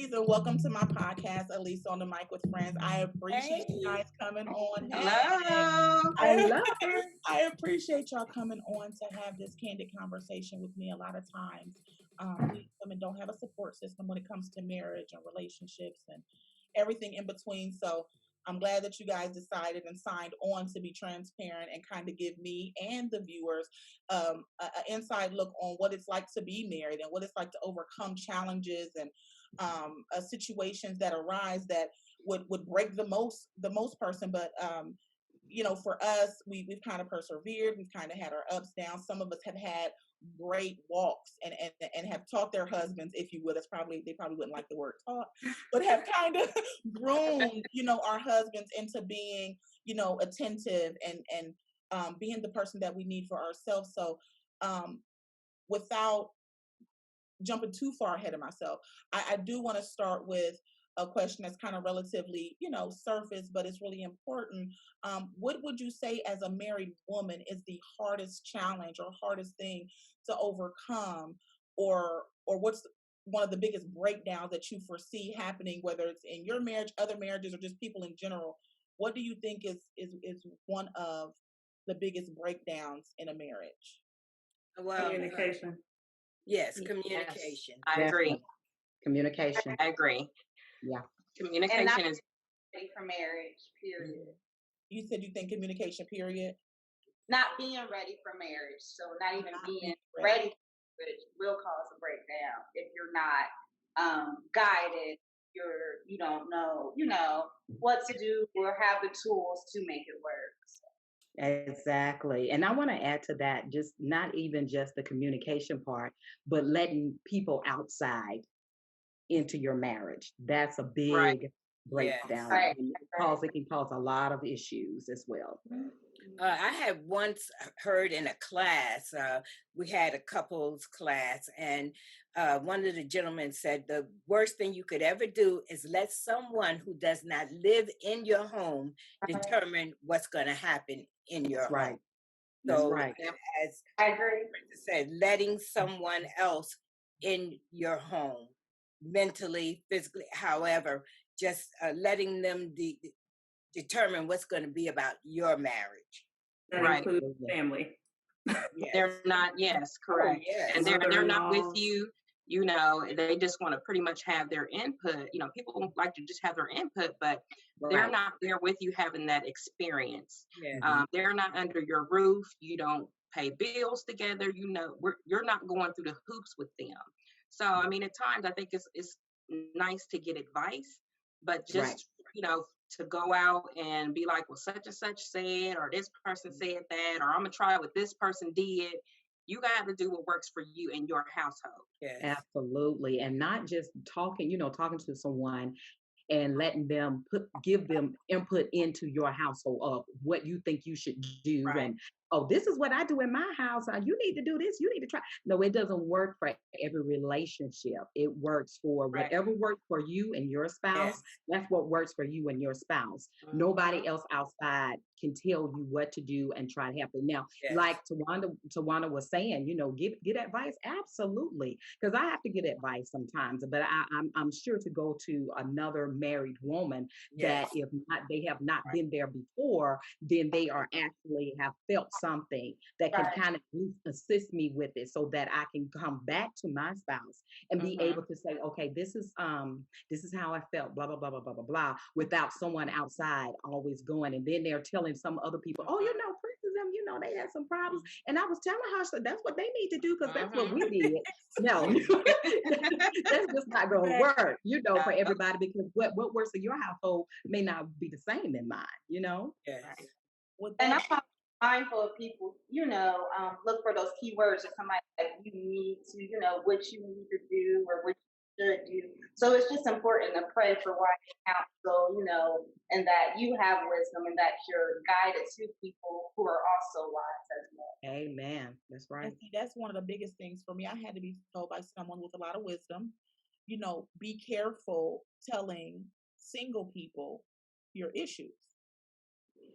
ladies, and welcome to my podcast, Alisa on the Mic with Friends. I appreciate you guys coming on. Hello. I appreciate y'all coming on to have this candid conversation with me. A lot of times, we women don't have a support system when it comes to marriage and relationships and everything in between. So I'm glad that you guys decided and signed on to be transparent and kind of give me and the viewers an inside look on what it's like to be married and what it's like to overcome challenges and situations that arise that would break the most person. But for us, we've kind of persevered. We've kind of had our ups, downs. Some of us have had great walks and have taught their husbands, if you would. They probably wouldn't like the word taught, but have kind of groomed, our husbands into being, attentive and being the person that we need for ourselves. So without jumping too far ahead of myself, I do want to start with a question that's kind of relatively, surface, but it's really important. What would you say as a married woman is the hardest challenge or hardest thing to overcome, or what's one of the biggest breakdowns that you foresee happening, whether it's in your marriage, other marriages, or just people in general? What do you think is one of the biggest breakdowns in a marriage? Well, Communication. Yes, communication. Yes, I agree. Communication. I agree. Yeah. Communication is ready for marriage, period. You said you think communication, period? Not being ready for marriage. So not even being ready for marriage will cause a breakdown if you're not guided, you don't know, what to do or have the tools to make it work. So. Exactly. And I want to add to that, just not even just the communication part, but letting people outside into your marriage. That's a big breakdown. Right. Because it can cause a lot of issues as well. I had once heard in a class, we had a couples class, and one of the gentlemen said the worst thing you could ever do is let someone who does not live in your home determine what's going to happen in your home. So, as I agree. Said, letting someone else in your home, mentally, physically, however, just letting them determine what's going to be about your marriage. That includes family. Yes. They're not, correct. Oh, yes. And they're not with you. They just want to pretty much have their input. People like to just have their input, but they're not there with you having that experience. Yeah. They're not under your roof. You don't pay bills together. You're not going through the hoops with them. So, at times I think it's nice to get advice, but just, to go out and be like, well, such and such said, or this person said that, or I'm going to try what this person did. You got to do what works for you in your household. Yes. Absolutely. And not just talking to someone and letting them give them input into your household of what you think you should do. Right. And, this is what I do in my house. You need to do this. You need to try. No, it doesn't work for every relationship. It works for whatever works for you and your spouse. Yes. That's what works for you and your spouse. Mm-hmm. Nobody else outside can tell you what to do and try to help it. Now, like Tawanna was saying, get advice. Absolutely. Because I have to get advice sometimes, but I'm sure to go to another married woman that if not, they have not been there before, then they are actually have felt something that can kind of assist me with it so that I can come back to my spouse and be able to say, okay, this is how I felt, blah, blah, blah, blah, blah, blah, blah, without someone outside always going. And then they're telling some other people, criticism, they had some problems. And I was telling her, so that's what they need to do because that's what we did. No, that's just not going to work, for everybody, because what works in your household may not be the same in mine, Yes. And I'm mindful of people, look for those keywords that somebody like you need to, what you need to do or what you should do. So it's just important to pray for wise counsel, and that you have wisdom and that you're guided to people who are also wise as well. Amen. That's right. And see, that's one of the biggest things for me. I had to be told by someone with a lot of wisdom, be careful telling single people your issues.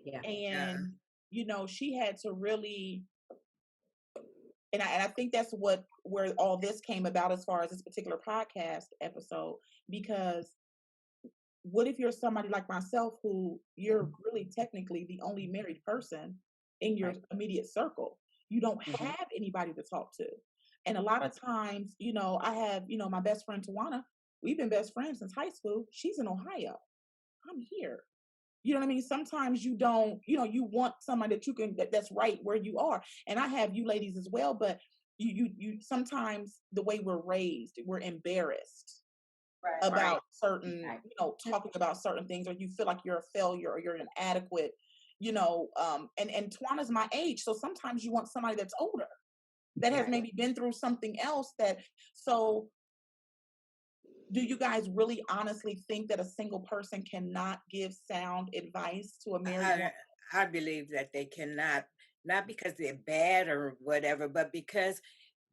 Yeah. And, she had to really and I think that's where all this came about as far as this particular podcast episode, because what if you're somebody like myself who you're really technically the only married person in your immediate circle? You don't have anybody to talk to. And a lot of times, I have, my best friend Tawanna. We've been best friends since high school. She's in Ohio. I'm here. You know what I mean? Sometimes you don't, you want somebody that you can, that's right where you are. And I have you ladies as well, but you sometimes the way we're raised, we're embarrassed about certain, talking about certain things, or you feel like you're a failure or you're inadequate, and Tawanna's my age. So sometimes you want somebody that's older, that has maybe been through something else so do you guys really honestly think that a single person cannot give sound advice to a married woman? I believe that they cannot, not because they're bad or whatever, but because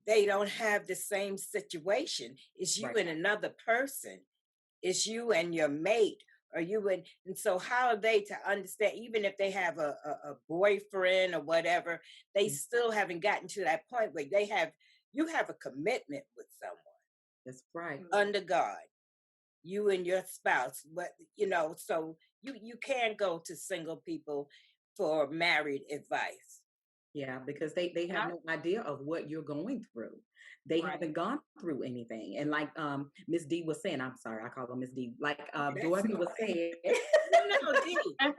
they don't have the same situation. It's you and another person. It's you and your mate, or you and so how are they to understand, even if they have a boyfriend or whatever, they still haven't gotten to that point where you have a commitment with someone. That's right. Under God, you and your spouse, but so you can't go to single people for married advice. Yeah, because they have no idea of what you're going through. They haven't gone through anything. And like Miss D was saying, I'm sorry, I call her Miss D. Like Dorothy was saying. No, D. I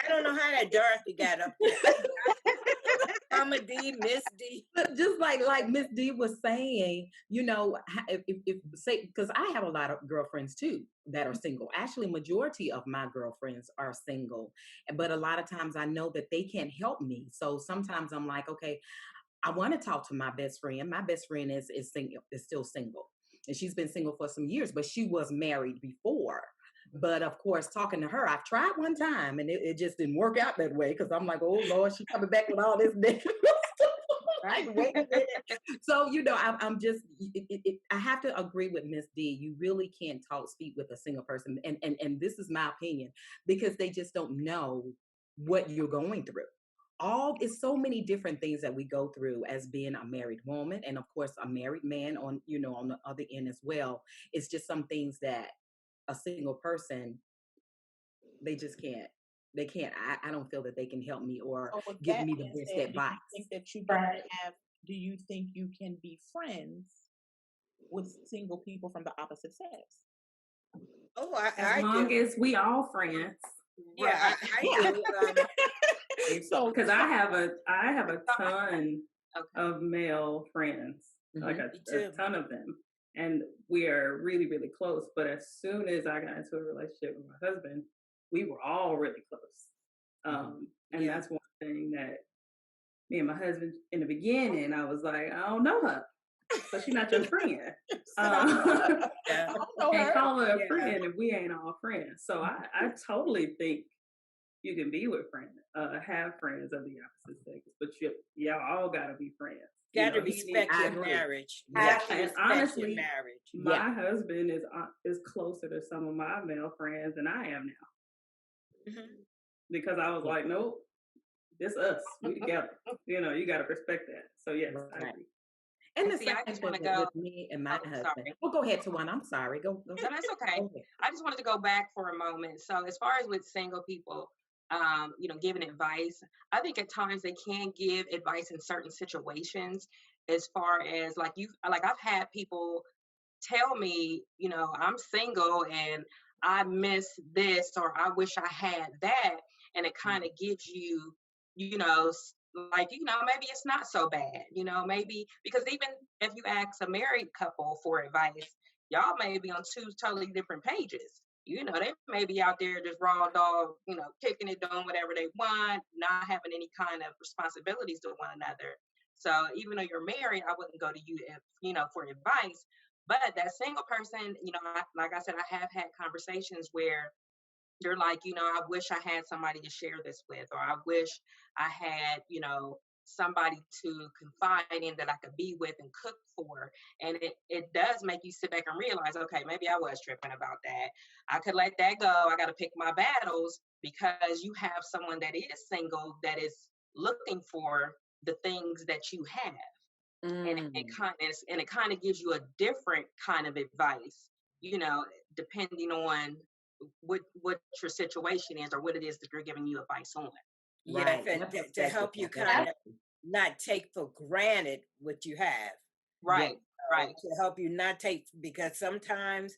don't know how that Dorothy got up there. Mama D, Miss D. But just like Miss D was saying, if say, because I have a lot of girlfriends too that are single. Actually, majority of my girlfriends are single, but a lot of times I know that they can't help me. So sometimes I'm like, okay, I want to talk to my best friend. My best friend is single, is still single, and she's been single for some years, but she was married before. But of course, talking to her, I've tried one time and it just didn't work out that way, because I'm like, oh Lord, she's coming back with all this negative stuff. Like, wait a minute. So, I'm just, I have to agree with Miss D. You really can't speak with a single person. And this is my opinion, because they just don't know what you're going through. It's so many different things that we go through as being a married woman, and of course a married man on the other end as well. It's just some things that a single person, they just can't. They can't. I don't feel that they can help me or give me the best advice. Do you think you can be friends with single people from the opposite sex? Oh, as long as we all friends. Yeah, I do. So, because I have a ton of male friends, like a ton of them, and we are really, really close. But as soon as I got into a relationship with my husband, we were all really close. And that's one thing that me and my husband, in the beginning, I was like, I don't know her, so she's not your friend. And call her a friend if we ain't all friends. So I totally think you can be with friends, have friends of the opposite sex, but y'all all gotta be friends. Gotta respect your marriage. And honestly, my husband is closer to some of my male friends than I am now. Because I was like, nope, this us, we together. You gotta respect that. So yes, I agree. And the same thing with me and my husband. Well, go ahead, Tawanna. I'm sorry. Go. No, that's okay. I just wanted to go back for a moment. So as far as with single people, giving advice, I think at times they can give advice in certain situations. As far as I've had people tell me, I'm single and I miss this, or I wish I had that, and it kind of gives you, maybe it's not so bad, maybe, because even if you ask a married couple for advice, y'all may be on two totally different pages. They may be out there just raw dog, kicking it, doing whatever they want, not having any kind of responsibilities to one another. So even though you're married, I wouldn't go to you for advice. But that single person, like I said, I have had conversations where they're like, I wish I had somebody to share this with, or I wish I had, somebody to confide in that I could be with and cook for. And it does make you sit back and realize, okay, maybe I was tripping about that. I could let that go. I got to pick my battles, because you have someone that is single that is looking for the things that you have. and it kind of gives you a different kind of advice, depending on what your situation is or what it is that they're giving you advice on. Yes, and to help you kind of not take for granted what you have. Right, right. To help you not take, because sometimes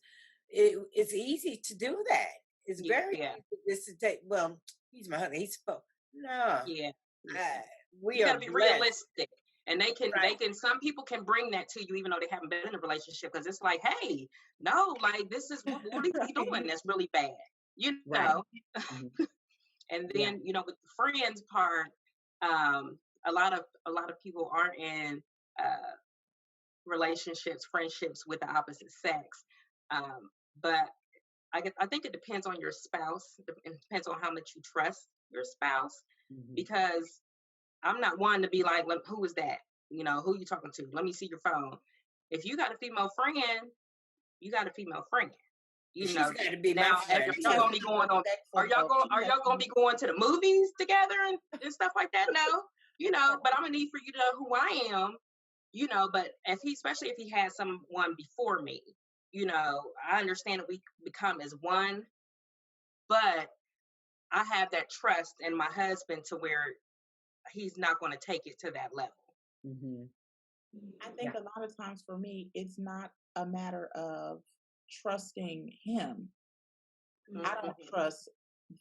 it's easy to do that. It's very easy just to take, well, he's my husband, he's supposed, no. Yeah. We you are gotta be blessed. realistic. And they can, some people can bring that to you even though they haven't been in a relationship, because it's like, hey, no, like this is what are you doing that's really bad, know. And then, with the friends part, a lot of people aren't in relationships, friendships with the opposite sex. But I think it depends on your spouse. It depends on how much you trust your spouse, because I'm not one to be like, who is that? Who you talking to? Let me see your phone. If you got a female friend, you got a female friend. She's got to be now, my friend. y'all gonna be going on? Are y'all gonna be going to the movies together and stuff like that? No, but I'm gonna need for you to know who I am. But especially if he had someone before me, I understand that we become as one, but I have that trust in my husband to where he's not going to take it to that level. I think a lot of times for me, it's not a matter of trusting him. I don't trust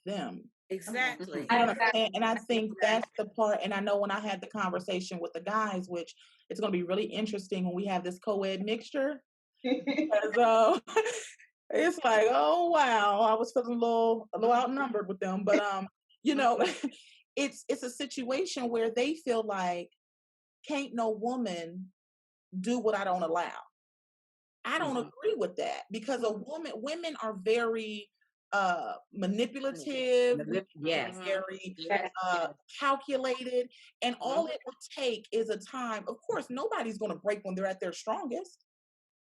them. Exactly. And I think that's the part, and I know when I had the conversation with the guys, which it's going to be really interesting when we have this co-ed mixture, because it's like, oh wow, I was feeling a little outnumbered with them, but it's a situation where they feel like can't no woman do what I don't allow. I don't agree with that, because women are very manipulative, very calculated, and all it would take is a time. Of course, nobody's going to break when they're at their strongest.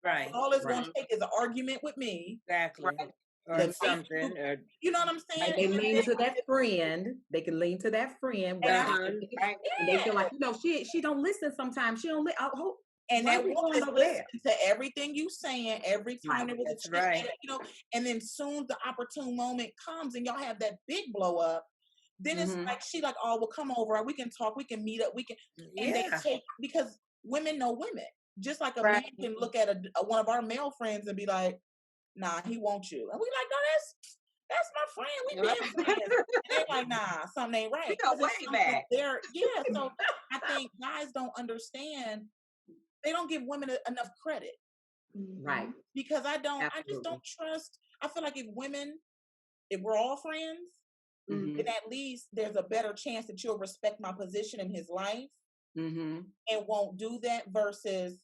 Right. All it's going to take is an argument with me. Exactly. Right. Or something. You know what I'm saying? Like they lean to that friend. They can lean to that friend. And they feel like, she don't listen sometimes. She don't listen. And that woman is listening to everything you saying every time there was a chit, and then soon the opportune moment comes and y'all have that big blow up. Then it's like she like, oh, well, come over. We can talk. We can meet up. We can. And they take, because women know women. Just like a man can look at one of our male friends and be like, nah, he wants you. And we like, no, that's my friend. We been friends. And they're like, nah, something ain't right. We go way back. So I think guys don't understand. They don't give women enough credit. Right. Because I just don't trust. I feel like if we're all friends, then at least there's a better chance that you'll respect my position in his life and won't do that, versus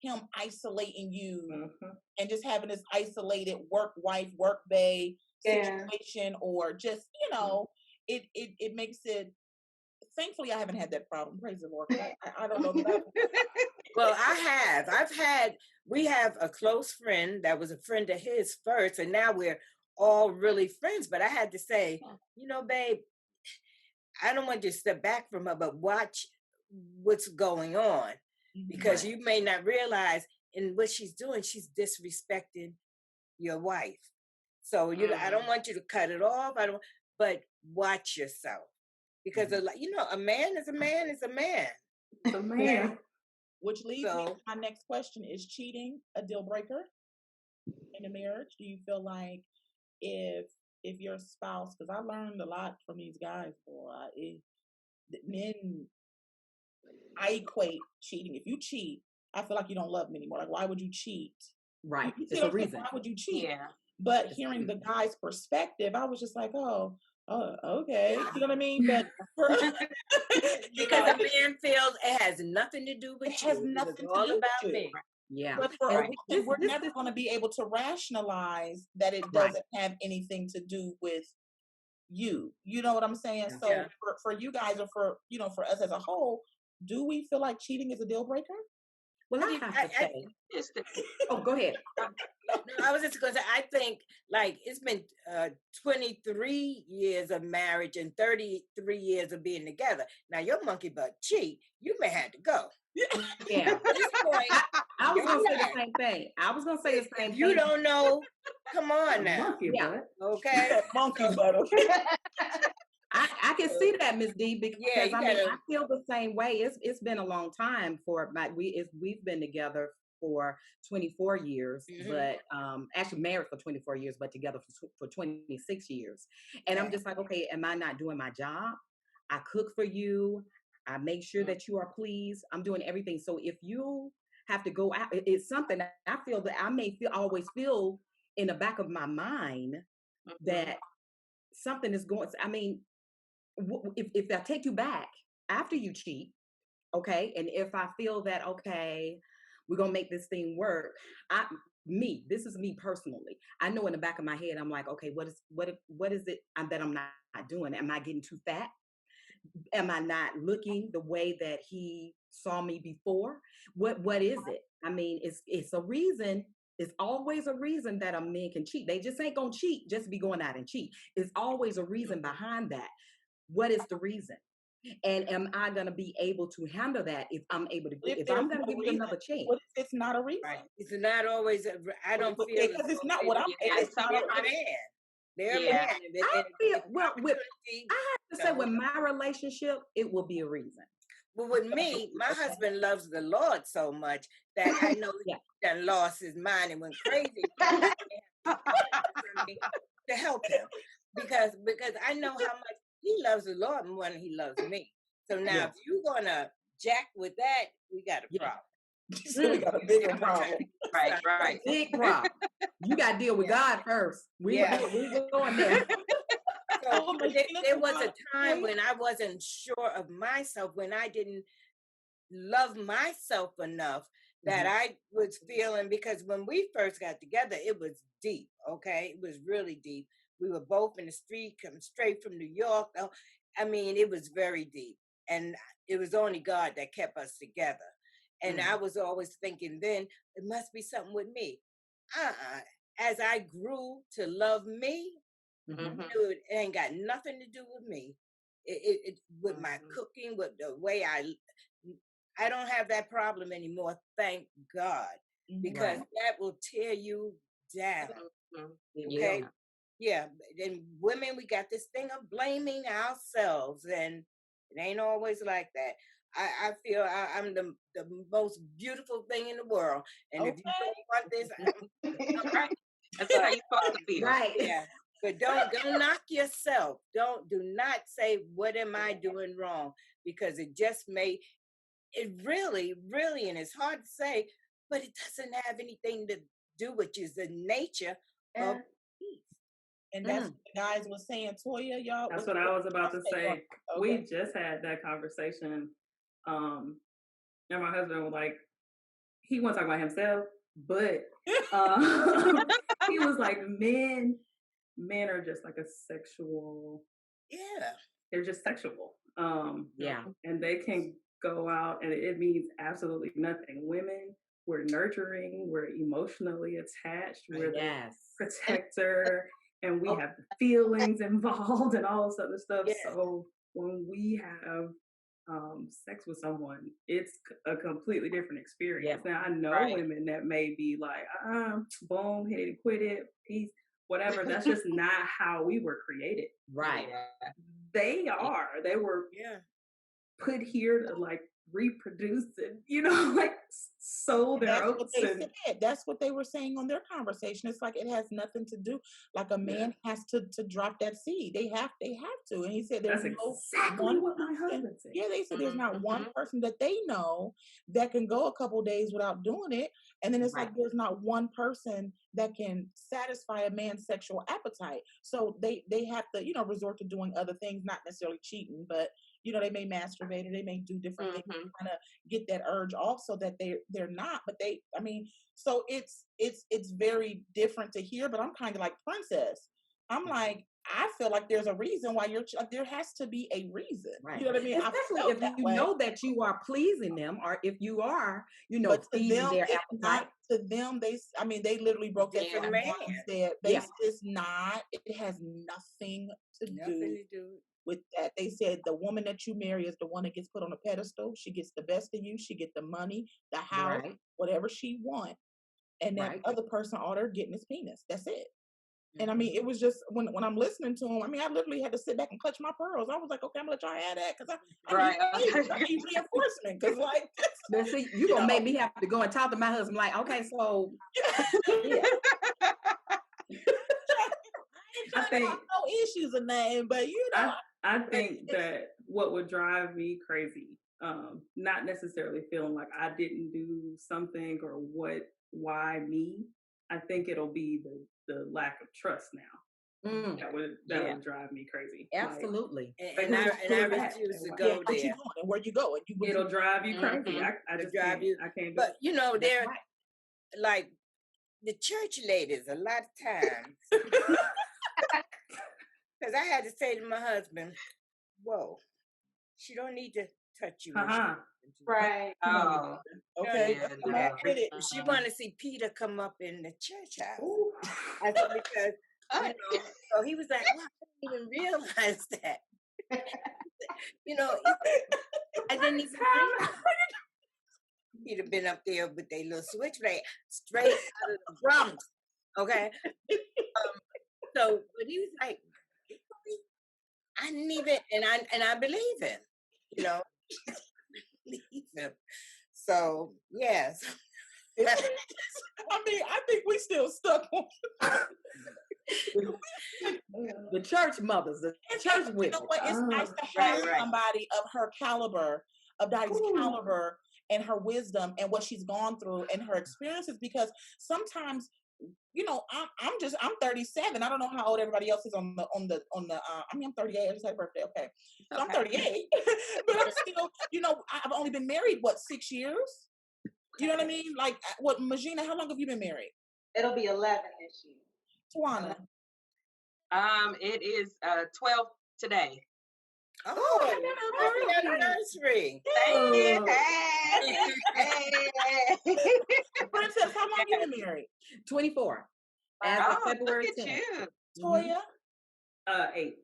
him isolating you and just having this isolated work wife, work bae situation, or just, it makes it. Thankfully, I haven't had that problem. Praise the Lord. I don't know. Well, we have a close friend that was a friend of his first, and now we're all really friends. But I had to say, babe, I don't want you to step back from her, but watch what's going on, because you may not realize in what she's doing, she's disrespecting your wife. So I don't want you to cut it off. But watch yourself. Because a man is a man is a man. It's a man. Which leads me to my next question: is cheating a deal breaker in a marriage? Do you feel like if your spouse? Because I learned a lot from these guys. Men, I equate cheating. If you cheat, I feel like you don't love me anymore. Like, why would you cheat? Right. It's a reason. Why would you cheat? Yeah. But hearing the guy's perspective, I was just like, oh, okay. You know what I mean? But because a man feels it has nothing to do with you. It has nothing to do about me. Yeah. But we're never going to be able to rationalize that it doesn't have anything to do with you. You know what I'm saying? So for you guys, or for us as a whole, do we feel like cheating is a deal breaker? Well, I have to say. Go ahead. No, I was just going to say, I think like it's been 23 years of marriage and 33 years of being together. Now your monkey butt cheat, you may have to go. Yeah. At this point, I was you're gonna say not. the same thing. I was gonna say the same If you thing. don't know, come on now. Monkey Yeah. butt. Okay. Monkey butt. Okay. I can see that, Miss D, Yeah, because you I mean gotta. I feel the same way. It's been a long time we've been together for 24 years, but actually married for 24 years, but together for 26 years. And I'm just like, okay, am I not doing my job? I cook for you. I make sure that you are pleased. I'm doing everything. So if you have to go out, it's something that I feel that I may always feel in the back of my mind that something is going. I mean, if I take you back after you cheat, okay, and if I feel that okay, we're gonna make this thing work, this is me personally. I know in the back of my head, I'm like, okay, what is it that I'm not doing? Am I getting too fat? Am I not looking the way that he saw me before? What is it? I mean, it's a reason. It's always a reason that a man can cheat. They just ain't gonna cheat just be going out and cheat. It's always a reason behind that. What is the reason? And am I going to be able to handle that if I'm able to? If I'm going to give you another chance, what if it's not a reason? Right. It's not always. I don't feel because it's not what I'm. It's not a man. They're a man. I have to say, with my relationship, it will be a reason. But with me, my husband loves the Lord so much that I know he done lost his mind and went crazy to help him because I know how much he loves the Lord more than he loves me. So now, if you're gonna jack with that, we got a problem. So we got a bigger problem. Right. Big problem. You got to deal with God first. We going there. So there was a time when I wasn't sure of myself, when I didn't love myself enough that I was feeling, because when we first got together, it was deep. Okay. It was really deep. We were both in the street, coming straight from New York. I mean, it was very deep. And it was only God that kept us together. And I was always thinking then, it must be something with me. As I grew to love me, it ain't got nothing to do with me. It with my cooking, with the way I don't have that problem anymore, thank God, because that will tear you down. Okay. Yeah. And women, we got this thing of blaming ourselves, and it ain't always like that. I feel I'm the most beautiful thing in the world. And if you don't want this, right. That's how you're supposed to feel. Right. Yeah. But don't knock yourself. Do not say, what am I doing wrong? Because it just it really, really, and it's hard to say, but it doesn't have anything to do with you. It's the nature of peace. And that's what the guys was saying, Toya, y'all. That's what I was about to say. Okay. We just had that conversation. And my husband was like, he wasn't talking about himself, but he was like, men are just like a sexual. Yeah. They're just sexual. And they can go out and it means absolutely nothing. Women, we're nurturing, we're emotionally attached, we're the protector, and we have feelings involved and all this other stuff. So when we have sex with someone, it's a completely different experience. Now I know women that may be like, boom, hit it, quit it, peace, whatever. That's just not how we were created. Right. They were put here to like reproduce and like sow their oats. That's what they were saying on their conversation. It's like it has nothing to do. Like a man has to drop that seed. They have to. And he said there's exactly what my husband said. Yeah, they said there's not one person that they know that can go a couple days without doing it. And then it's like there's not one person that can satisfy a man's sexual appetite. So they have to, resort to doing other things, not necessarily cheating, but they may masturbate or they may do different things to kind of get that urge off so that they're not, but so it's very different to hear, but I'm kind of like Princess. I'm like, I feel like there's a reason why there has to be a reason. Right. You know what I mean? Especially if you know that you are pleasing them, or if you are, pleasing their appetite. To them, they literally broke that down and said, it has nothing to do with that. They said the woman that you marry is the one that gets put on a pedestal. She gets the best of you. She gets the money, the house, whatever she wants. And that other person, all they're getting is penis. That's it. And I mean, it was just when I'm listening to him, I mean, I literally had to sit back and clutch my pearls. I was like, okay, I'm gonna let y'all have that because I need reinforcement. Because like, but see, you gonna make me have to go and talk to my husband. Like, okay, so yeah. I think no issues in that, but you know, I think that what would drive me crazy, not necessarily feeling like I didn't do something or why me. I think it'll be the lack of trust now. That would drive me crazy. Absolutely. Like, and I refuse to go there. You going and where you go, and it'll drive you crazy. I just drive you. I can't. But you know, they're like the church ladies a lot of times. Because I had to say to my husband, "Whoa, she don't need to touch you." Right. Oh, okay. She want to see Peter come up in the church house. I said, because you know. So he was like, "Well, I didn't even realize that." You know, I didn't even realize. He'd have been up there with their little switchblade straight out of the Bronx. Okay. So, but he was like, I didn't even, and I believe him, you know. Believe him. So yes. I mean, I think we still stuck on the church mothers, the church women. You know what? It's nice to have somebody of her caliber, of Dottie's caliber, and her wisdom, and what she's gone through, and her experiences. Because sometimes, you know, I'm 37. I don't know how old everybody else is on the. I mean, I'm 38. I just had a birthday. Okay, so I'm 38, but I'm still. You know, I've only been married 6 years. You know what I mean? Like, what, Magina? How long have you been married? It'll be 11 this year. Tawanna. It is 12 today. Oh, happy anniversary! Thank you. Hey. Princess, how long you been married? 24. As of February 10th. Toya? 8.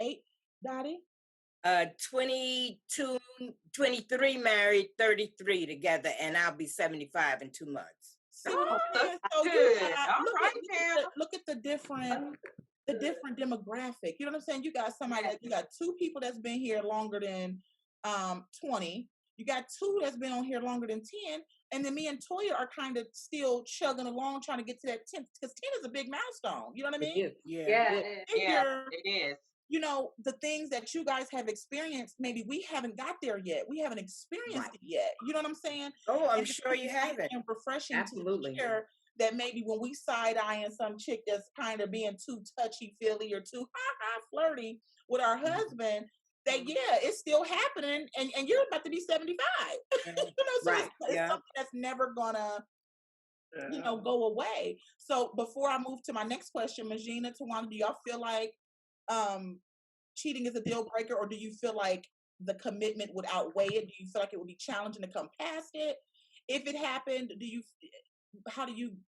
8. Dottie? 22, 23 married, 33 together, and I'll be 75 in 2 months. So good. Look at the different demographic. You know what I'm saying? You got somebody you got 2 people that's been here longer than 20. You got 2 that's been on here longer than 10, and then me and Toya are kind of still chugging along trying to get to that 10, because 10 is a big milestone. You know what I mean? It is. You know, the things that you guys have experienced, maybe we haven't got there yet. We haven't experienced it yet. You know what I'm saying? Oh, I'm sure you haven't. And refreshing Absolutely. to hear that maybe when we side-eyeing some chick that's kind of being too touchy-feely or too flirty with our husband, that it's still happening, and you're about to be 75. You know, so it's something that's never gonna go away. So before I move to my next question, Magina, Tawanna, do y'all feel like cheating is a deal breaker, or do you feel like the commitment would outweigh it? Do you feel like it would be challenging to come past it if it happened?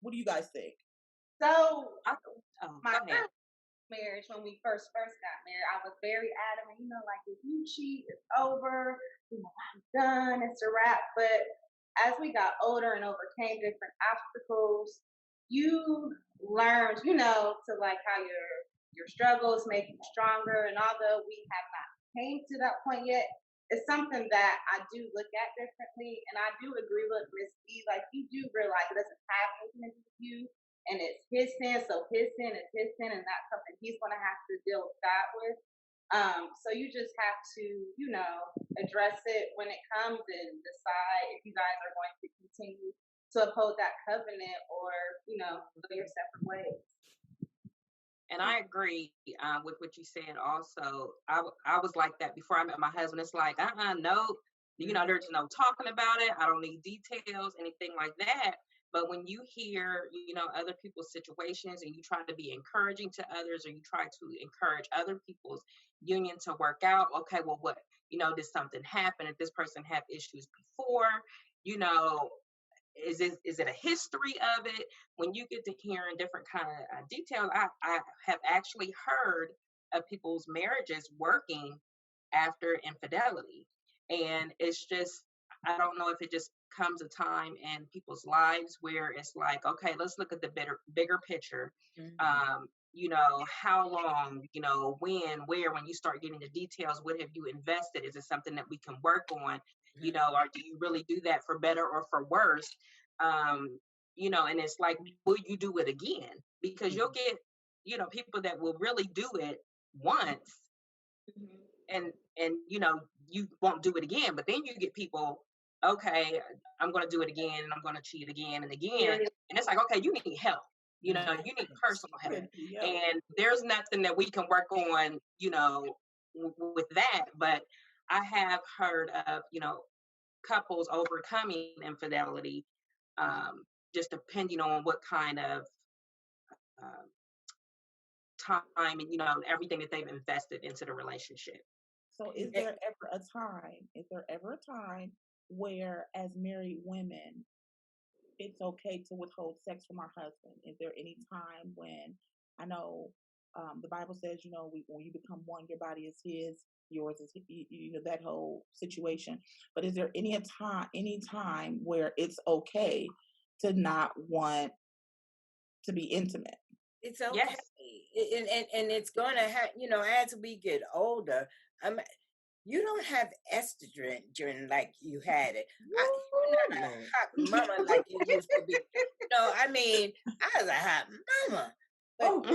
What do you guys think? So my first marriage, when we first got married, I was very adamant, like, if you cheat, it's over, I'm done, it's a wrap. But as we got older and overcame different obstacles, you learned, to like how your struggles make you stronger. And although we have not came to that point yet, it's something that I do look at differently. And I do agree with Miss E. Like, you do realize it doesn't have anything to do with you, and it's his sin. So his sin is his sin, and that's something he's going to have to deal with God with. So you just have to, address it when it comes and decide if you guys are going to continue to uphold that covenant or, go your separate ways. And I agree with what you said also. I was like that before I met my husband. It's like, no, there's no talking about it. I don't need details, anything like that. But when you hear, other people's situations and you try to be encouraging to others, or you try to encourage other people's union to work out, okay, well, what, did something happen? If this person had issues before, is it a history of it? When you get to hearing different kind of details, I have actually heard of people's marriages working after infidelity. And it's just, I don't know if it just comes a time in people's lives where it's like, okay, let's look at the bigger picture. How long, when, where, when you start getting the details, what have you invested? Is it something that we can work on? Or do you really do that for better or for worse? And it's like, will you do it again? Because you'll get, people that will really do it once, and you won't do it again. But then you get people, okay, I'm going to do it again, and I'm going to cheat again and again. And it's like, okay, you need help. You need personal help. And there's nothing that we can work on, with that. But I have heard of, couples overcoming infidelity, just depending on what kind of time and, everything that they've invested into the relationship. So is there ever a time where, as married women, it's okay to withhold sex from our husband? Is there any time when, I know the Bible says, when you become one, your body is his, yours is, that whole situation. But is there any time where it's okay to not want to be intimate? It's okay. Yes. And it's going to have, as we get older, you don't have estrogen like you had it. You're not a hot mama like you used to be. I was a hot mama. But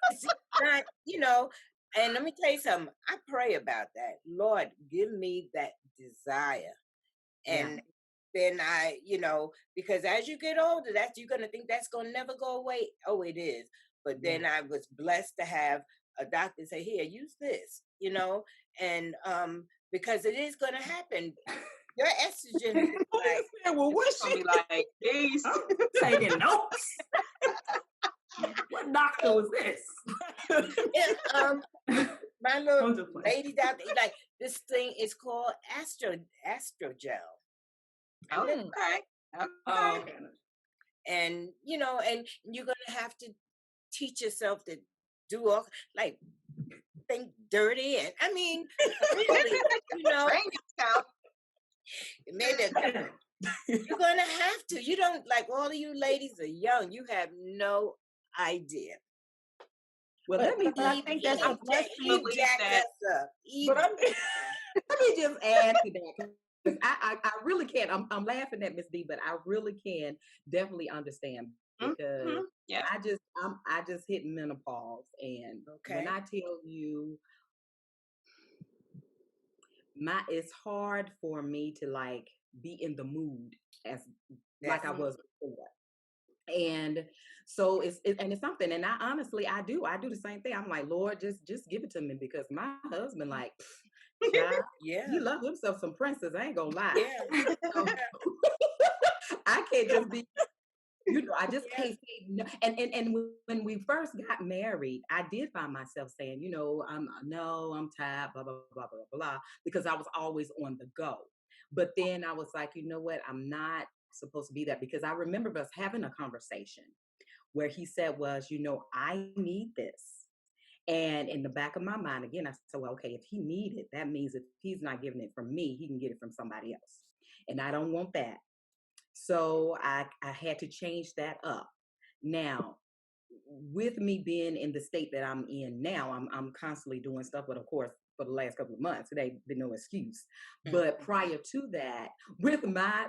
it's not, and let me tell you something. I pray about that. Lord, give me that desire. And then because as you get older, you're going to think that's going to never go away. Oh, it is. But then I was blessed to have a doctor say, here, use this, and because it is going to happen. Your estrogen is like, well, what's she like? Please, taking notes. What doctor was this? My little lady doctor, like, this thing is called astrogel. Okay. And and you're gonna have to teach yourself to do all, like, think dirty, and really, maybe you're gonna have to. You don't, like, all of you ladies are young. You have no idea. Well, let me just add to that. I really can. I'm laughing at Miss B, but I really can definitely understand, because I just hit menopause, and when I tell you, it's hard for me to, like, be in the mood as like I was before. And so it's something, and I do the same thing. I'm like, Lord, just give it to me, because my husband, like, he loves himself some princess. I ain't gonna lie. So, I can't just be, I just can't say no. And when we first got married, I did find myself saying, I'm tired, blah blah blah blah blah, because I was always on the go. But then I was like, you know what? I'm not supposed to be that, because I remember us having a conversation where he said I need this. And in the back of my mind, again, I said, well, okay, if he needs it, that means if he's not giving it from me, he can get it from somebody else. And I don't want that. So I had to change that up. Now, with me being in the state that I'm in now, I'm constantly doing stuff, but of course, for the last couple of months, it ain't been no excuse. But prior to that, with my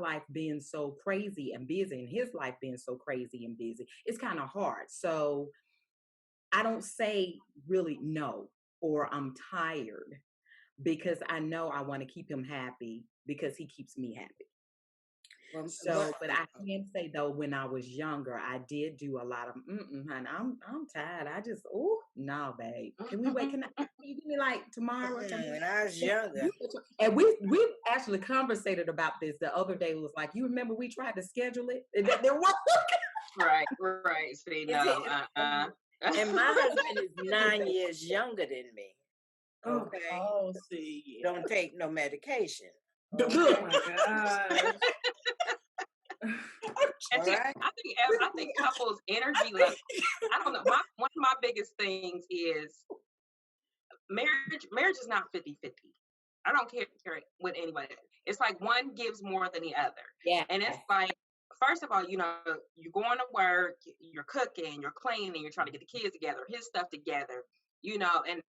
life being so crazy and busy, and his life being so crazy and busy, it's kind of hard. So I don't say really no, or I'm tired, because I know I want to keep him happy, because he keeps me happy. But I can say, though, when I was younger, I did do a lot of, honey, I'm tired. I just, no, babe. Can we wait? Can you give me, like, tomorrow? When I was younger. And we actually conversated about this the other day. It was like, you remember we tried to schedule it? And that there was. Right. See, no, And my husband is 9 years younger than me. Okay. Oh, see. Don't take no medication. Oh my God. And see, I think couples' energy level. I don't know. One of my biggest things is marriage is not 50-50. I don't care what anyone is. It's like one gives more than the other. Yeah. And it's like, first of all, you know, you're going to work, you're cooking, you're cleaning, you're trying to get the kids together, his stuff together, you know, and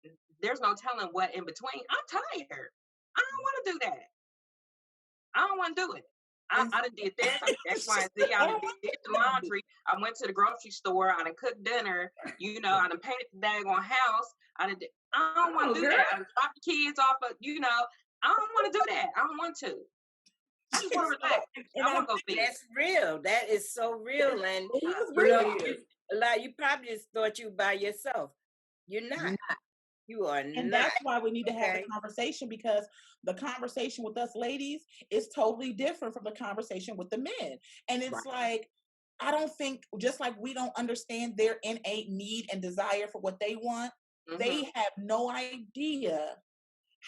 there's no telling what in between. I'm tired. I don't want to do that. I don't want to do it. I done did this, I did X, Y, and Z. I done did the laundry. I went to the grocery store. I done cooked dinner. You know, I done painted the daggone house. I don't want to do that. I done dropped the kids off of, you know, I don't want to do that. I don't want to. I just want to relax. I want to go fish. That's real. That is so real. And you probably just thought you by yourself. You're not. You are not. And that's why we need to have a conversation, because the conversation with us ladies is totally different from the conversation with the men. And it's like, I don't think, just like we don't understand their innate need and desire for what they want, they have no idea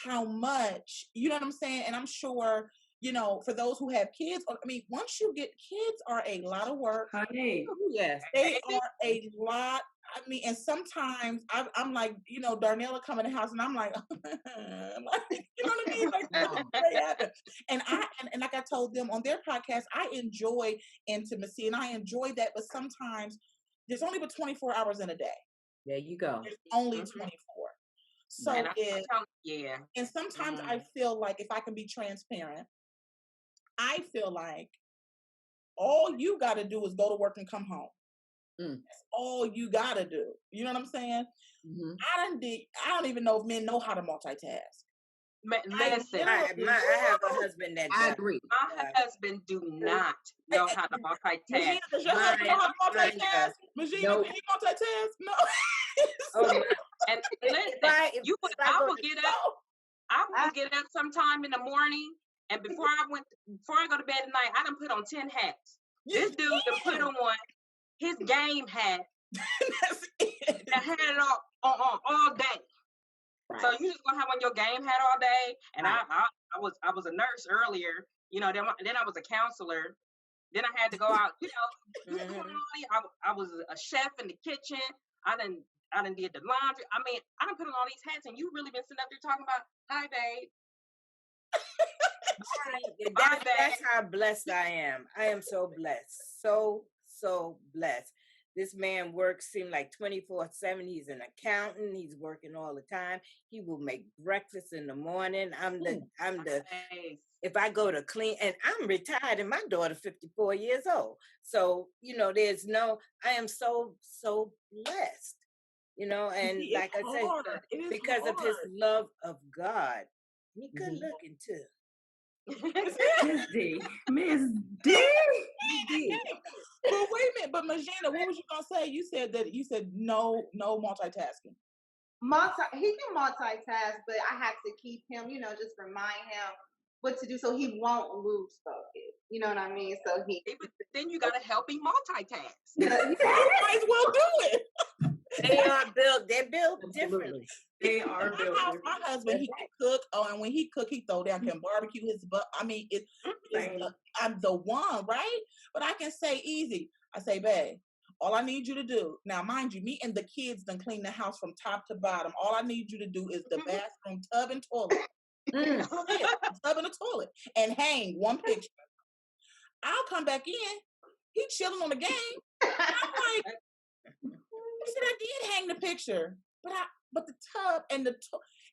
how much, you know what I'm saying? And I'm sure, you know, for those who have kids, I mean, once you get kids are a lot of work. Honey. Yes. They are a lot. I mean, and sometimes I'm like, you know, Darnella come in the house and I'm like, you know what I mean? Like, and and like I told them on their podcast, I enjoy intimacy and I enjoy that, but sometimes there's only but 24 hours in a day. There you go. There's only 24. So and sometimes I feel like, if I can be transparent, I feel like all you got to do is go to work and come home. That's all you got to do. You know what I'm saying? I don't even know if men know how to multitask. Listen, I have a husband that does. I agree. My husband do not know how to multitask. Does your husband know how to multitask? Magina, can he multitask? No. And listen, I will get up sometime in the morning, and before I go to bed at night, I done put on 10 hats. This dude done put on his game hat. That's it. I had it all day. Right. So you just gonna have on your game hat all day. And I was a nurse earlier, you know. Then I was a counselor. Then I had to go out, you know. I was a chef in the kitchen. I done did the laundry. I mean, I done put on all these hats, and you really been sitting up there talking about, hi, babe. That's how blessed I am. I am so blessed. So blessed. This man works, seem like 24/7. He's an accountant. He's working all the time. He will make breakfast in the morning. If I go to clean, and I'm retired, and my daughter 54 years old. So, you know, I am so blessed, you know, and like I said, because of his love of God, he good looking too. Miss D. But wait a minute, but Magina, what was you gonna say? You said no multitasking. He can multitask, but I have to keep him, you know, just remind him what to do so he won't lose focus. You know what I mean? So then you gotta help him multitask. You might as well do it. They're built differently. They are built. My husband, he can cook. Oh, and when he cook, he throw down, can barbecue his butt. I mean, I'm the one, right? But I can say easy. I say, babe, all I need you to do, now mind you, me and the kids done clean the house from top to bottom. All I need you to do is the bathroom, tub, and toilet. Tub and a toilet. And hang one picture. I'll come back in. He chilling on the game. I'm like, he said, I did hang the picture, but the tub and the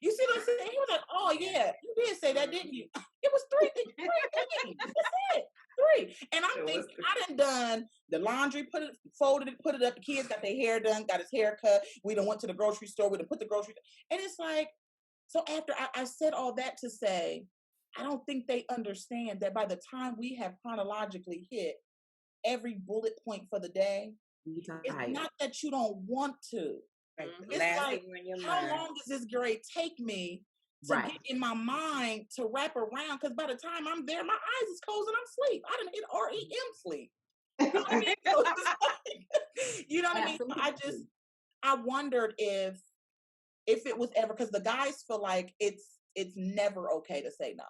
you see what I'm saying? He was like, oh yeah, you did say that, didn't you? It was three things. That's it. 3. And I'm thinking, I done the laundry, folded it, put it up. The kids got their hair done, got his hair cut. We done went to the grocery store. We done put the grocery. And it's like, so after I said all that to say, I don't think they understand that by the time we have chronologically hit every bullet point for the day, it's not that you don't want to. It's like, how long does this grade take me to get in my mind to wrap around? Because by the time I'm there, my eyes is closed and I'm asleep. I didn't hit REM sleep. You know what I mean? So you know what I mean? So I wondered if it was ever, because the guys feel like it's never okay to say no.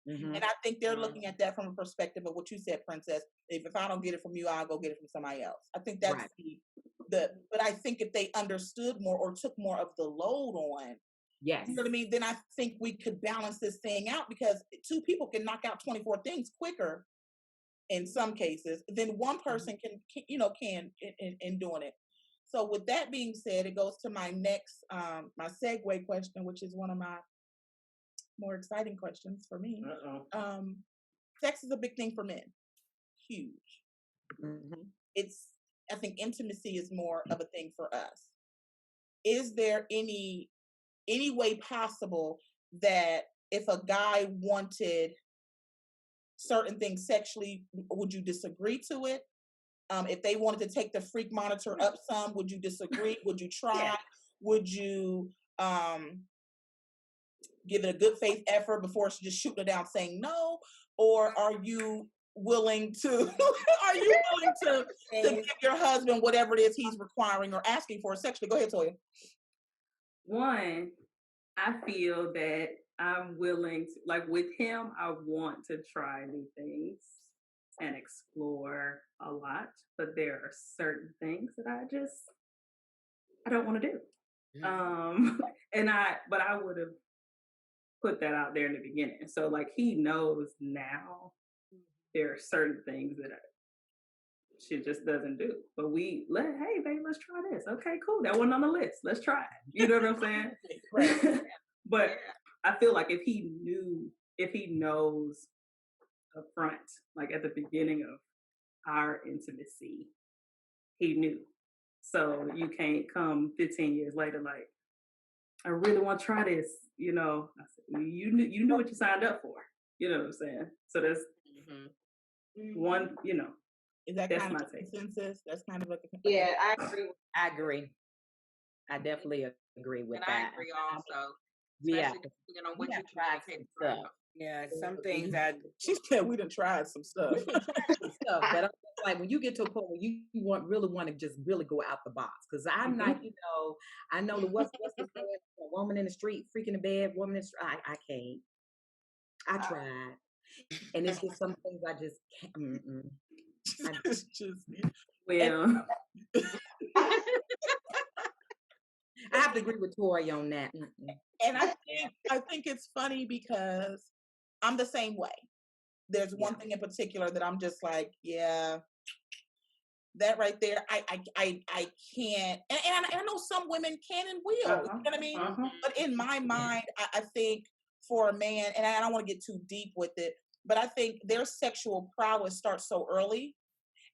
And I think they're looking at that from a perspective of what you said, Princess. If I don't get it from you, I'll go get it from somebody else. I think that's but I think if they understood more or took more of the load on, yes, you know what I mean, then I think we could balance this thing out, because two people can knock out 24 things quicker in some cases than one person can in doing it. So with that being said, it goes to my next my segue question, which is one of my more exciting questions for me. Sex is a big thing for men. Huge. I think intimacy is more of a thing for us. Is there any way possible that if a guy wanted certain things sexually, would you disagree to it? If they wanted to take the freak monitor up some, would you disagree? Would you try? Yeah. Would you give it a good faith effort before just shooting it down saying no? Or are you willing to give your husband whatever it is he's requiring or asking for sexually? Go ahead, Toya. One, I feel that I'm willing to, like with him, I want to try new things and explore a lot, but there are certain things that I don't want to do. But I would have put that out there in the beginning. So like he knows now there are certain things that she just doesn't do. But hey babe, let's try this. Okay, cool. That wasn't on the list. Let's try it. You know what I'm saying? Right. But I feel like if he knows up front, like at the beginning of our intimacy, he knew. So you can't come 15 years later like, I really want to try this. You know, I said, you knew what you signed up for. You know what I'm saying? So that's one, you know. Is that kind of a consensus? That's kind of like yeah, I agree. I agree. I definitely agree with that. I agree also. Yeah, depending on what you communicate stuff. Yeah, some things she said we done tried some stuff. But I'm like, when you get to a point where you really want to just really go out the box, because I'm not, I know the what's the saying, a woman in the street, freak in the bed, woman in the street. I can't. I tried, and it's just some things I just can't. It's just well. I have to agree with Tori on that. And I think it's funny because I'm the same way. There's one thing in particular that I'm just like, yeah, that right there, I can't. And I know some women can and will. You know what I mean? But in my mind, I think for a man, and I don't want to get too deep with it, but I think their sexual prowess starts so early.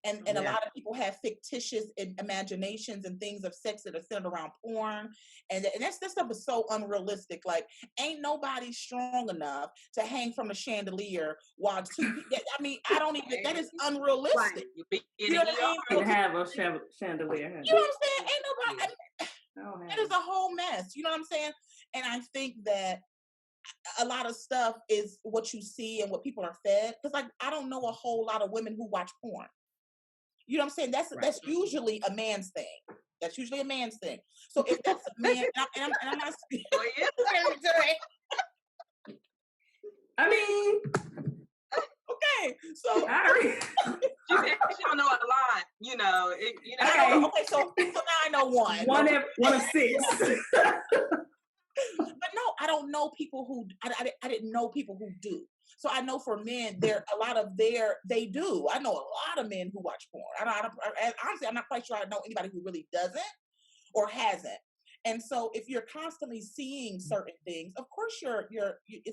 And a lot of people have fictitious imaginations and things of sex that are centered around porn. And that stuff is so unrealistic. Like, ain't nobody strong enough to hang from a chandelier while I mean, I don't even, that is unrealistic. Right. You know what I mean? Have a chandelier. You know what I'm saying? Ain't nobody, it is a whole mess. You know what I'm saying? And I think that a lot of stuff is what you see and what people are fed. Because like, I don't know a whole lot of women who watch porn. You know what I'm saying? That's usually a man's thing. That's usually a man's thing. So if that's a man, and I'm not speaking. I mean, okay. So you don't know a lot, you know. Okay, so now I know one. One of six. But no, I don't know people who I didn't know people who do. So I know for men, they do. I know a lot of men who watch porn. Honestly, I'm not quite sure I know anybody who really doesn't or hasn't. And so if you're constantly seeing certain things, of course you're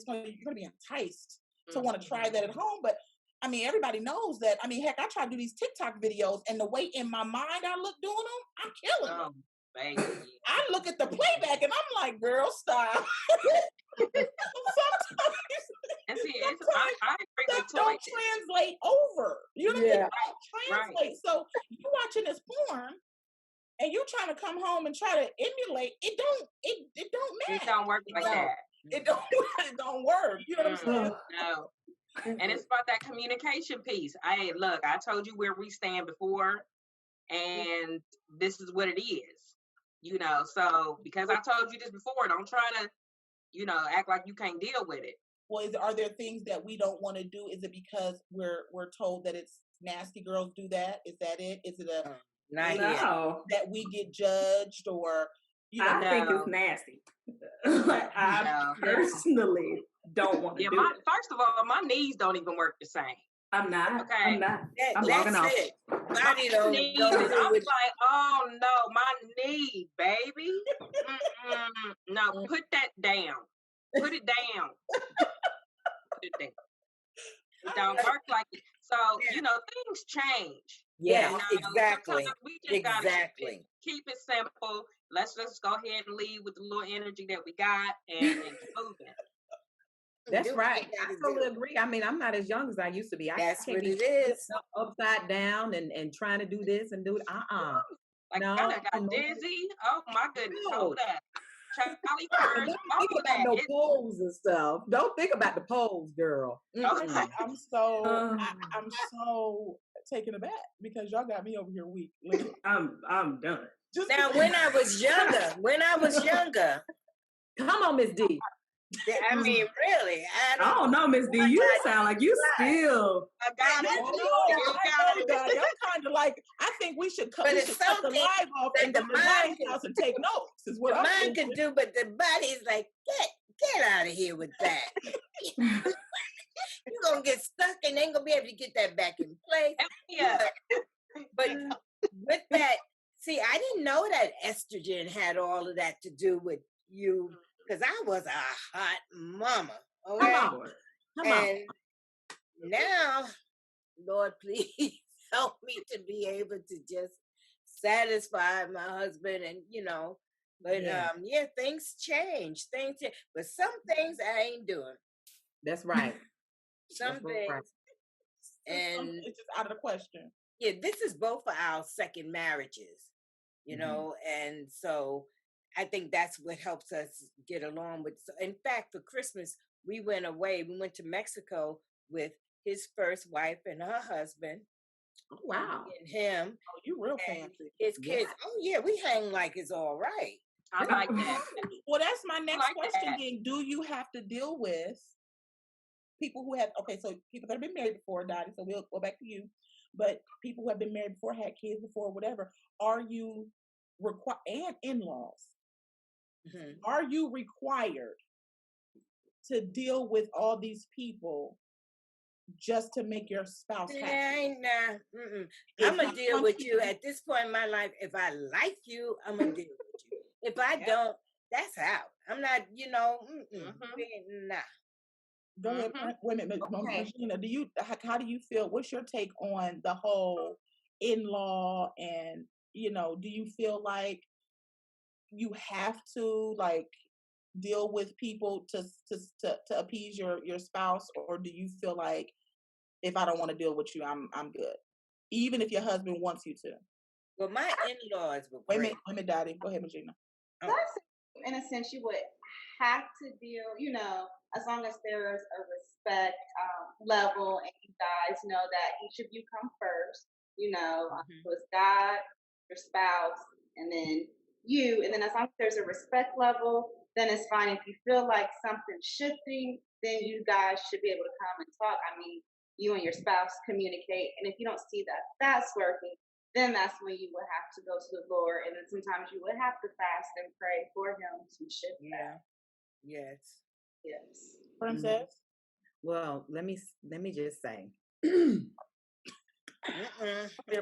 going to be enticed to want to try that at home. But I mean, everybody knows that. I mean, heck, I try to do these TikTok videos, and the way in my mind I look doing them, I'm killing them. Baby. I look at the playback and I'm like, girl, stop. Sometimes I agree with stuff don't translate over. You know what I mean? Translate. Right. So you watching this porn and you trying to come home and try to emulate, it don't match. It don't work like that. It don't work. You know what I'm saying? No. And it's about that communication piece. Hey, look, I told you where we stand before, and this is what it is. You know, so because I told you this before, don't try to, act like you can't deal with it. Well, are there things that we don't want to do? Is it because we're told that it's nasty girls do that? Is that it? Is it Not No. that we get judged or, you know. I think it's nasty. Like, I personally don't want to do it. First of all, my knees don't even work the same. I'm not. Okay. I'm not. I'm that's logging off. it. Body don't Knees, do I'm with. like, oh no, my knee, baby. No, put that down. Put it down. Put it down. It don't work like it. So, you know, things change. Yes, You know, exactly. sometimes we just gotta Exactly. keep it simple. Let's just go ahead and leave with the little energy that we got and keep moving. That's Do right. what you I gotta totally do. agree. I mean, I'm not as young as I used to be. That's can't what be it is. upside down and trying to do this and do it. Like, No, I done got no. dizzy. Oh my goodness. No. Hold up. Charlie And First, don't all think of about that. no poles and stuff. Don't think about the poles, girl. Okay. I'm so taken aback because y'all got me over here weak. Literally. I'm done. Just Now, when I was younger, Come on, Miss D. I mean, really, I don't know, Miss D. You sound like you still. I got it. I know, y'all kind of like. I think we should cut. But We it's should cut the something live off that and the go to the mind White House and take notes. Is what the I'm mind thinking. can do, but the body's like, get out of here with that. You're gonna get stuck and ain't gonna be able to get that back in place. Yeah. But with that, see, I didn't know that estrogen had all of that to do with you because I was a hot mama. Okay. Come on. And now, Lord, please help me to be able to just satisfy my husband and, you know, but yeah, things change. But some things I ain't doing. That's right. Some things. Right. And it's just out of the question. Yeah, this is both of our second marriages, you know, and so I think that's what helps us get along with. In fact, for Christmas, we went away. We went to Mexico with his first wife and her husband. Oh, wow. And him. Oh, you real fancy. His kids. Yeah. Oh, yeah, we hang like it's all right. I like that. Well, that's my next like question. that. Then, do you have to deal with people who have, so people that have been married before, Dottie, so we'll go back to you, but people who have been married before, had kids before, whatever, are you required, and in-laws, are you required to deal with all these people just to make your spouse happy? I'm going to deal with you at this point in my life. If I like you, I'm going to deal with you. If I don't, that's out. I'm not, you know, nah. Go ahead, women. Regina, how do you feel? What's your take on the whole in-law? And you know, do you feel like you have to like deal with people to appease your spouse, or do you feel like if I don't want to deal with you, I'm good, even if your husband wants you to? Well, my in-laws were great. Wait a minute, Daddy. Go ahead, Regina. In a sense, you would have to deal, you know, as long as there is a respect level and you guys know that each of you come first, you know, so it's God, your spouse, and then you. And then as long as there's a respect level, then it's fine. If you feel like something's shifting, then you guys should be able to come and talk. I mean, you and your spouse communicate. And if you don't see that that's working, then that's when you would have to go to the Lord. And then sometimes you would have to fast and pray for him to shift that. Yes. Princess? Well, let me just say. Clear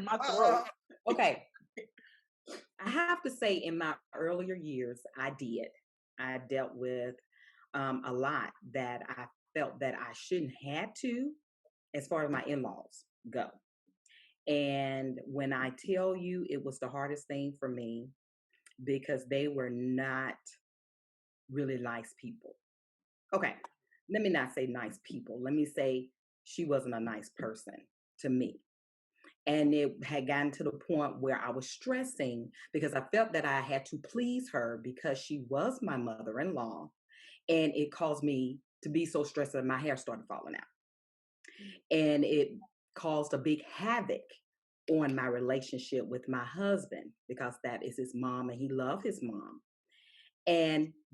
my throat. Okay. I have to say, in my earlier years, I dealt with a lot that I felt that I shouldn't have to, as far as my in-laws go. And when I tell you, it was the hardest thing for me because they were not really nice people. Okay, let me not say nice people. Let me say she wasn't a nice person to me. And it had gotten to the point where I was stressing because I felt that I had to please her because she was my mother-in-law. And it caused me to be so stressed that my hair started falling out. And it caused a big havoc on my relationship with my husband because that is his mom and he loved his mom.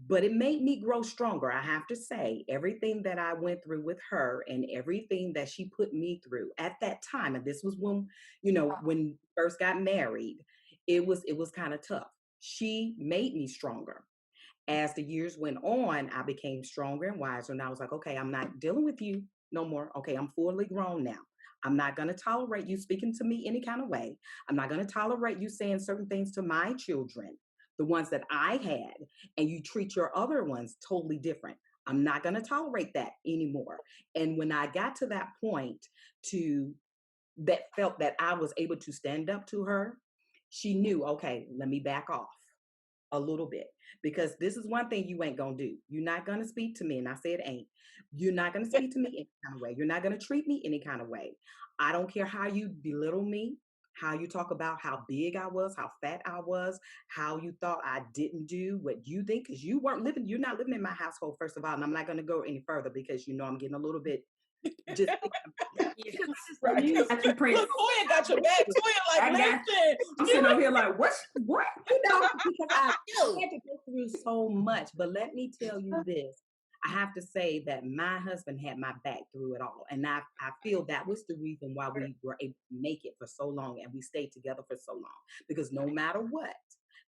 But it made me grow stronger. I have to say, everything that I went through with her and everything that she put me through at that time, and this was when, when we first got married, it was kind of tough. She made me stronger. As the years went on, I became stronger and wiser. And I was like, okay, I'm not dealing with you no more. Okay, I'm fully grown now. I'm not going to tolerate you speaking to me any kind of way. I'm not going to tolerate you saying certain things to my children, the ones that I had, and you treat your other ones totally different. I'm not going to tolerate that anymore. And when I got to that point that felt that I was able to stand up to her, she knew, okay, let me back off a little bit, because this is one thing you ain't gonna do. You're not gonna speak to me, and I said ain't. You're not gonna speak to me any kind of way. You're not gonna treat me any kind of way. I don't care how you belittle me, how you talk about how big I was, how fat I was, how you thought I didn't do what you think, because you're not living in my household, first of all, and I'm not gonna go any further because I'm getting a little bit just right. LaToya got your back. Toya, like, listen. I'm sitting over here like, what? Because I had to go through so much. But let me tell you this. I have to say that my husband had my back through it all. And I feel that was the reason why we were able to make it for so long and we stayed together for so long. Because no matter what,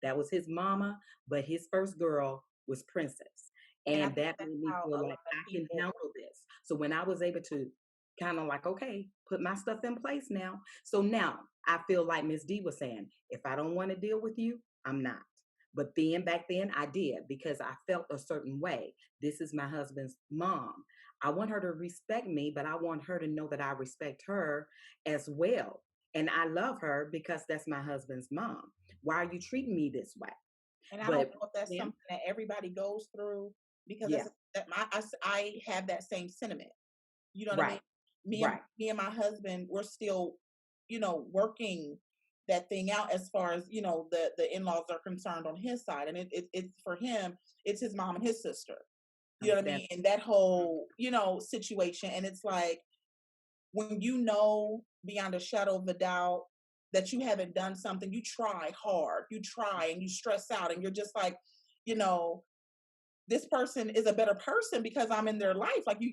that was his mama, but his first girl was Princess. And that made me feel like I can handle this. So when I was able to kind of like, okay, put my stuff in place now. So now I feel like Miss D was saying, if I don't want to deal with you, I'm not. But then back then I did, because I felt a certain way. This is my husband's mom. I want her to respect me, but I want her to know that I respect her as well. And I love her because that's my husband's mom. Why are you treating me this way? And I don't know if that's something that everybody goes through, because I have that same sentiment. You know what I mean? Me and my husband, we're still, working that thing out as far as, the in-laws are concerned on his side. And it's for him, it's his mom and his sister. You know what I mean? And that whole, situation. And it's like, when beyond a shadow of a doubt that you haven't done something, you try hard, you try and you stress out, and you're just like, this person is a better person because I'm in their life. Like you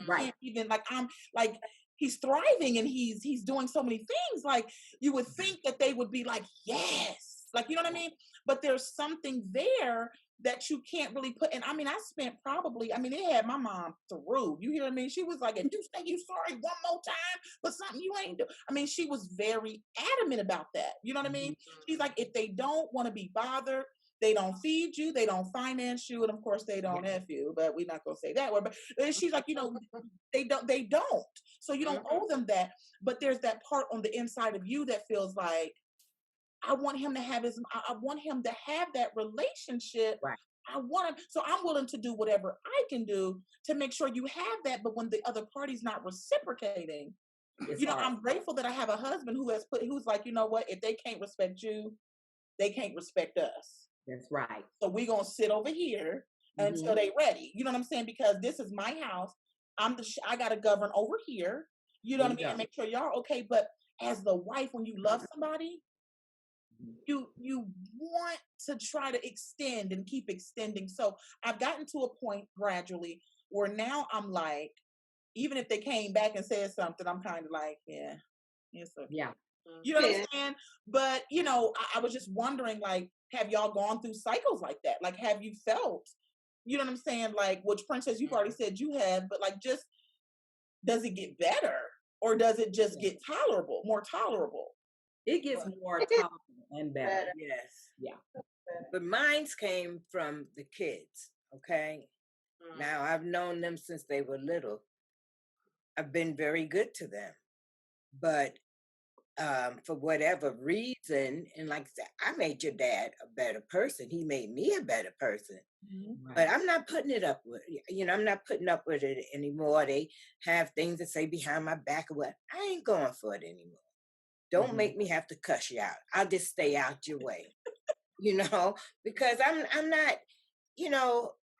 can't even, like, I'm like, he's thriving and he's doing so many things. Like, you would think that they would be like, yes, like, you know what I mean? But there's something there that you can't really put. And I mean, I spent probably, it had my mom through. You hear what I mean? She was like, if you say you sorry one more time for something you ain't do. I mean, she was very adamant about that. You know what I mean? She's like, if they don't want to be bothered, they don't feed you, they don't finance you, and of course they don't F you, but we're not gonna say that word. But she's like, they don't. So you don't owe them that. But there's that part on the inside of you that feels like, I want him to have that relationship. Right. I want him, so I'm willing to do whatever I can do to make sure you have that. But when the other party's not reciprocating, I'm grateful that I have a husband who's like, you know what, if they can't respect you, they can't respect us. That's right. So we're going to sit over here until they ready. You know what I'm saying? Because this is my house. I got to govern over here. You know what I mean? And make sure y'all okay. But as the wife, when you love somebody, you want to try to extend and keep extending. So I've gotten to a point gradually where now I'm like, even if they came back and said something, I'm kind of like, yeah. You know what I'm saying? But, I was just wondering, like, have y'all gone through cycles like that? Like, have you felt, you know what I'm saying? Like, which, Princess, you've already said you have, but like, just, does it get better or does it just get more tolerable? It gets more tolerable and better. Yes. Yeah. But mine's came from the kids, okay? Now, I've known them since they were little. I've been very good to them. But for whatever reason, and like I said, I made your dad a better person. He made me a better person. Right. But I'm not putting it up with, I'm not putting up with it anymore. They have things to say behind my back or what. I ain't going for it anymore. Don't make me have to cuss you out. I'll just stay out your way, because I'm not,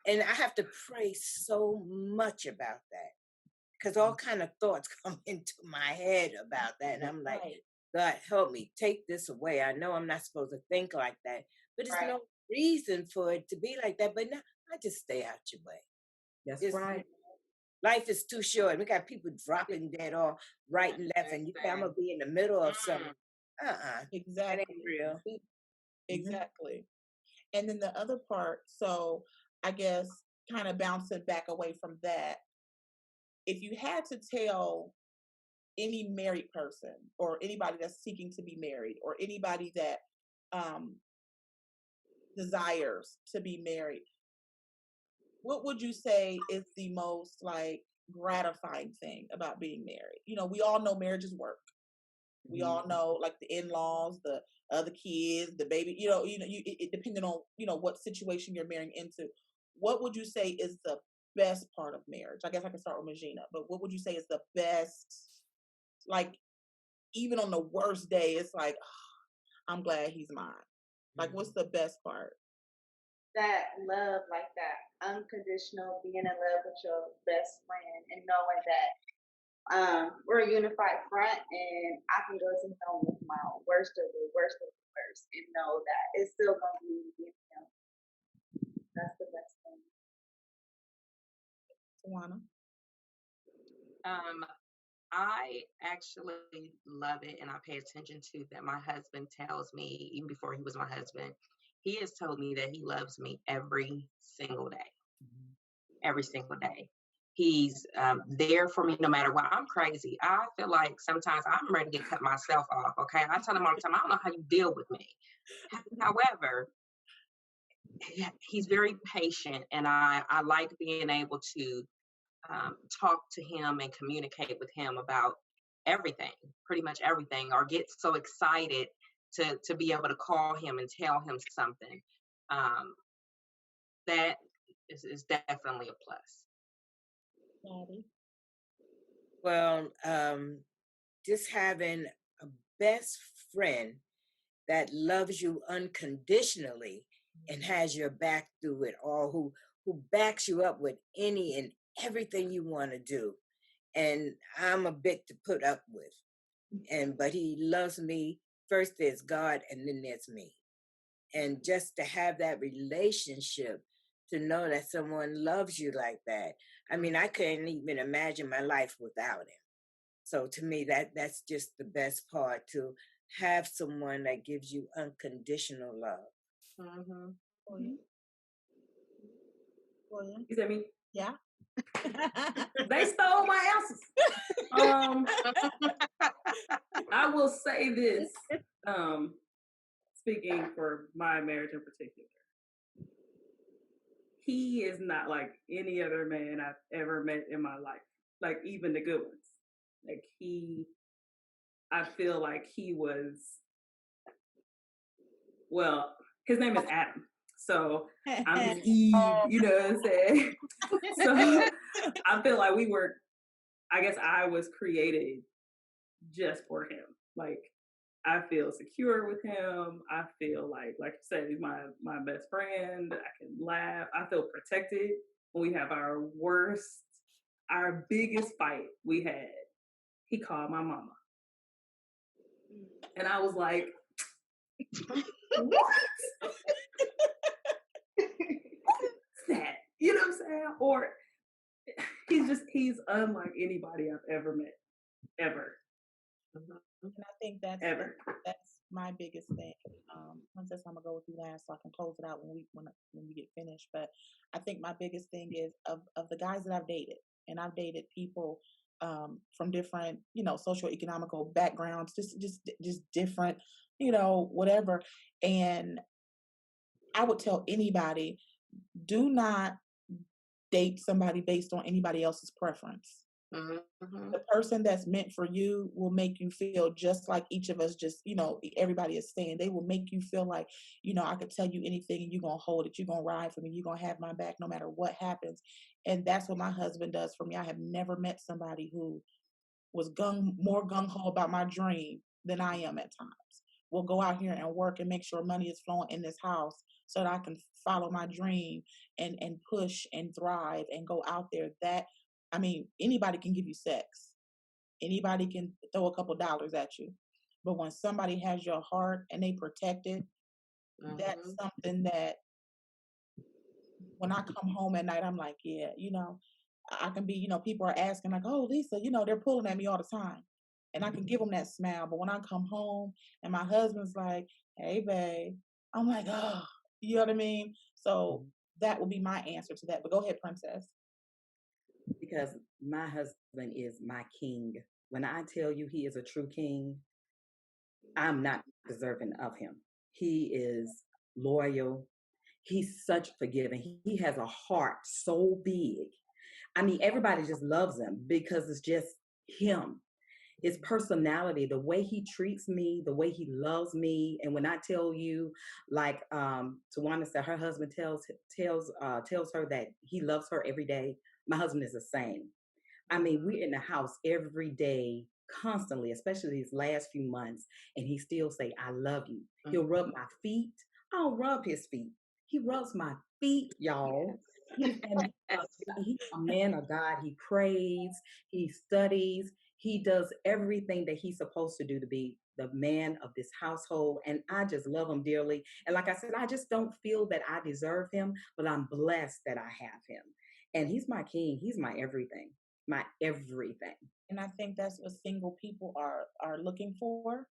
and I have to pray so much about that. Because all kind of thoughts come into my head about that. And I'm like, God, help me, take this away. I know I'm not supposed to think like that, but it's no reason for it to be like that. But now I just stay out your way. That's right. Life is too short. We got people dropping dead all right and left, and you think I'm gonna be in the middle of something. Exactly. That ain't real. Exactly. And then the other part, so I guess kind of bouncing back away from that, if you had to tell any married person or anybody that's seeking to be married or anybody that desires to be married, what would you say is the most like gratifying thing about being married? You know, we all know marriage is work. We all know like the in-laws, the other kids, the baby, it depending on, what situation you're marrying into. What would you say is the best part of marriage? I guess I can start with Magina, but what would you say is the best, like, even on the worst day, it's like, oh, I'm glad he's mine. Like, what's the best part? That love, like that unconditional being in love with your best friend and knowing that we're a unified front and I can go to him with my worst of the worst of the worst and know that it's still going to be with him. That's the best thing. Tawanna? I actually love it, and I pay attention to that. My husband tells me, even before he was my husband, he has told me that he loves me every single day. Every single day. He's there for me no matter what. I'm crazy. I feel like sometimes I'm ready to cut myself off, okay? I tell him all the time, I don't know how you deal with me. However, he's very patient, and I like being able to talk to him and communicate with him about everything, pretty much everything, or get so excited to be able to call him and tell him something. That is definitely a plus. Well, just having a best friend that loves you unconditionally and has your back through it all, who backs you up with any and everything you want to do. And I'm a bit to put up with. But he loves me. First there's God and then there's me. And just to have that relationship, to know that someone loves you like that. I mean, I couldn't even imagine my life without him. So to me, that's just the best part, to have someone that gives you unconditional love. You said me? Yeah. They stole my answers. I will say this, speaking for my marriage in particular. He is not like any other man I've ever met in my life, like even the good ones. Like I feel like he was, well, his name is Adam. So I'm his Eve, you know what I'm saying? So I feel like I guess I was created just for him. Like, I feel secure with him. I feel like you said, he's my best friend. I can laugh. I feel protected when we have our biggest fight we had. He called my mama. And I was like, what? What's that? You know what I'm saying? Or he's unlike anybody I've ever met. Ever. And I think that's my biggest thing. Princess, I'm gonna go with you last so I can close it out when we get finished. But I think my biggest thing is of the guys that I've dated, and I've dated people from different, socioeconomical backgrounds, just different, whatever. And I would tell anybody, do not date somebody based on anybody else's preference. The person that's meant for you will make you feel just like each of us, just, everybody is saying, they will make you feel like, I could tell you anything and you're going to hold it. You're going to ride for me. You're going to have my back no matter what happens. And that's what my husband does for me. I have never met somebody who was more gung-ho about my dream than I am at times. We'll go out here and work and make sure money is flowing in this house so that I can follow my dream and push and thrive and go out there. Anybody can give you sex. Anybody can throw a couple dollars at you. But when somebody has your heart and they protect it, that's something that when I come home at night, I'm like, yeah, I can be, people are asking like, oh, Lisa, they're pulling at me all the time. And I can give them that smile. But when I come home and my husband's like, hey, babe, I'm like, oh, you know what I mean? So that will be my answer to that. But go ahead, Princess. Because my husband is my king. When I tell you he is a true king, I'm not deserving of him. He is loyal. He's such forgiving. He has a heart so big. I mean, everybody just loves him because it's just him. His personality, the way he treats me, the way he loves me. And when I tell you, like Tawanna said, her husband tells her that he loves her every day. My husband is the same. I mean, we're in the house every day, constantly, especially these last few months, and he still say, I love you. He'll rub my feet. I don't rub his feet. He rubs my feet, y'all. He's a man of God. He prays, he studies, he does everything that he's supposed to do to be the man of this household. And I just love him dearly. And like I said, I just don't feel that I deserve him, but I'm blessed that I have him. And he's my king. He's my everything. My everything. And I think that's what single people are looking for.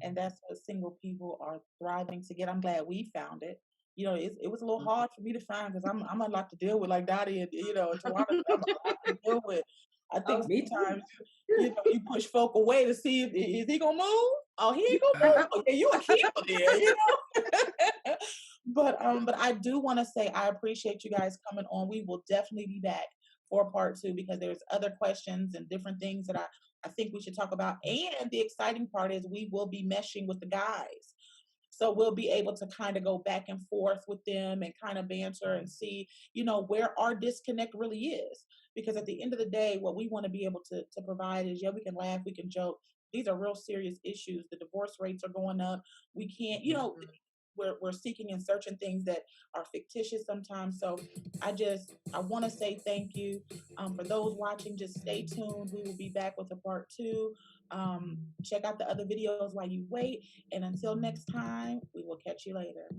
And that's what single people are thriving to get. I'm glad we found it. It was a little hard for me to find because I'm a lot to deal with, like Dottie and and Tawanna. I'm a lot to deal with. I think sometimes you push folk away to see if is he gonna move. Oh, he ain't gonna move. Okay, you a keeper there, But I do want to say I appreciate you guys coming on. We will definitely be back for part 2 because there's other questions and different things that I think we should talk about. And the exciting part is we will be meshing with the guys. So we'll be able to kind of go back and forth with them and kind of banter and see, where our disconnect really is. Because at the end of the day, what we want to be able to provide is, we can laugh, we can joke. These are real serious issues. The divorce rates are going up. We can't, we're seeking and searching things that are fictitious sometimes. So I want to say thank you. For those watching, just stay tuned. We will be back with a part 2. Check out the other videos while you wait. And until next time, we will catch you later.